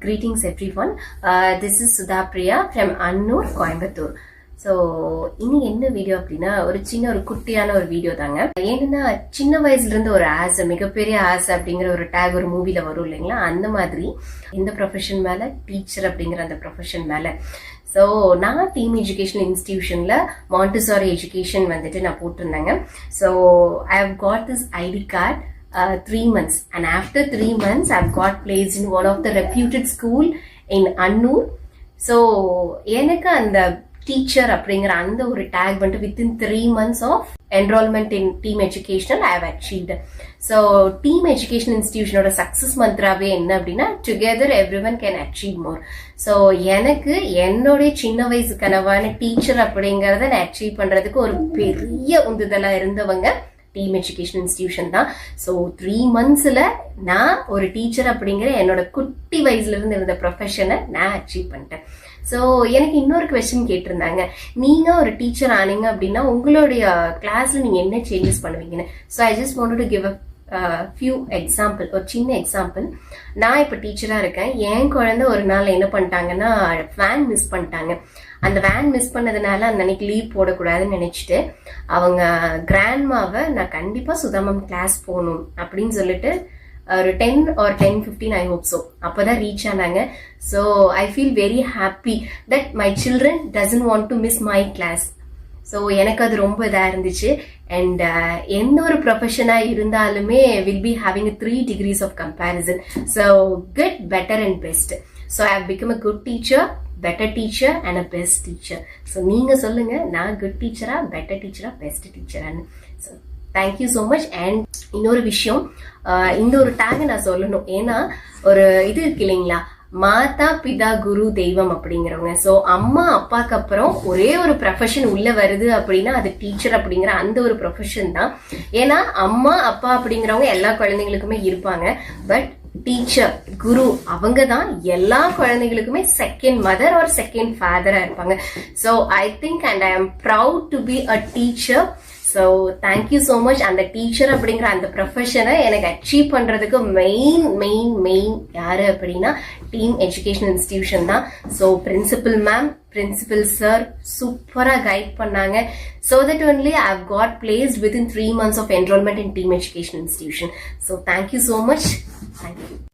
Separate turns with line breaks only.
Greetings everyone. This is Sudha Priya from Annur, Coimbatore. So இனி என்ன video அப்படின்னா ஒரு குட்டியான ஒரு வீடியோ தாங்க. ஏன்னா சின்ன வயசுல இருந்து ஒரு ஆஸ் மிகப்பெரிய ஆஸ் அப்படிங்கிற ஒரு டேக் ஒரு மூவில வரும் இல்லைங்களா, அந்த மாதிரி இந்த ப்ரொஃபஷன் மேல டீச்சர் அப்படிங்கிற அந்த ப்ரொஃபஷன் மேல. ஸோ நான் டீம் எஜுகேஷன் இன்ஸ்டிடியூஷன்ல மாண்டிசாரி எஜுகேஷன் வந்துட்டு நான் போட்டிருந்தேங்க. So I have got this ID card 3 months, and after 3 months I've got placed in one of the reputed school in Annur. So எனக்கு அந்த டீச்சர் அப்படிங்கிற அந்த ஒரு டேக் வந்துட்டு within 3 months of enrollment in team education I have achieved. So team education institutionோட success மந்த்ராவே என்ன அப்படின்னா together everyone can achieve more. So எனக்கு என்னோட சின்ன வயசு கனவான டீச்சர் அப்படிங்கறத நான் அச்சீவ் பண்றதுக்கு ஒரு பெரிய உந்துதலா இருந்தவங்க டீம் எஜுகேஷன் இன்ஸ்டிடியூஷன் தான். ஸோ 3 monthsல நான் ஒரு டீச்சர் அப்படிங்கிற என்னோட குட்டி வயசுல இருந்து இருந்த ப்ரொஃபஷனை நான் அச்சீவ் பண்ணிட்டேன். ஸோ எனக்கு இன்னொரு கொஸ்டின் கேட்டிருந்தாங்க, நீங்க ஒரு டீச்சர் ஆனீங்க அப்படின்னா உங்களுடைய கிளாஸ்ல நீங்க என்ன சேஞ்சஸ் பண்ணுவீங்கன்னு. So I just want to give few example, ஒரு சின்ன எக்ஸாம்பிள். நான் இப்போ டீச்சரா இருக்கேன். என் குழந்தை ஒரு நாள் என்ன பண்ணிட்டாங்கன்னா வேன் மிஸ் பண்ணிட்டாங்க. அந்த வேன் மிஸ் பண்ணதுனால அந்த அன்னைக்கு லீவ் போடக்கூடாதுன்னு நினைச்சிட்டு அவங்க கிராண்ட்மாவை நான் கண்டிப்பா சுதாமம் கிளாஸ் போகணும் அப்படின்னு சொல்லிட்டு ஒரு 10 or 10:15 ஐ ஹோப் ஸோ அப்பதான் ரீச் ஆனாங்க. So I feel very happy that my children doesn't want to miss my class. So எனக்கு அது ரொம்ப இதாக இருந்துச்சு. அண்ட் எந்த ஒரு ப்ரொஃபஷனா இருந்தாலுமே will be having 3 degrees of comparison. So good, better and best. So I have become a good teacher, better teacher and a best teacher. So நீங்க சொல்லுங்க, நான் குட் டீச்சரா, பெட்டர் டீச்சரா, பெஸ்ட் டீச்சரான்னு. So thank you so much. And இன்னொரு விஷயம், இந்த ஒரு டேக் நான் சொல்லணும். ஏன்னா ஒரு இது இருக்கு இல்லைங்களா, மாதா பிதா குரு தெய்வம் அப்படிங்கிறவங்க. ஸோ அம்மா அப்பாக்கு அப்புறம் ஒரே ஒரு ப்ரொஃபஷன் உள்ள வருது அப்படின்னா அது டீச்சர் அப்படிங்கிற அந்த ஒரு ப்ரொஃபஷன் தான். ஏன்னா அம்மா அப்பா அப்படிங்கிறவங்க எல்லா குழந்தைங்களுக்குமே இருப்பாங்க. பட் டீச்சர், குரு, அவங்க தான் எல்லா குழந்தைகளுக்குமே செகண்ட் மதர் ஆர் செகண்ட் ஃபாதரா இருப்பாங்க. So I think and I am proud to be a teacher. So thank you so much. அந்த டீச்சர் அப்படிங்கிற அந்த ப்ரொஃபஷனை எனக்கு அச்சீவ் பண்றதுக்கு மெயின் யாரு அப்படின்னா டீம் எஜுகேஷன் இன்ஸ்டிடியூஷன் தான். So principal ma'am, principal sir சூப்பரா கைட் பண்ணாங்க. So that only I have got placed within 3 months of enrollment in team education institution. So thank you so much. Thank you.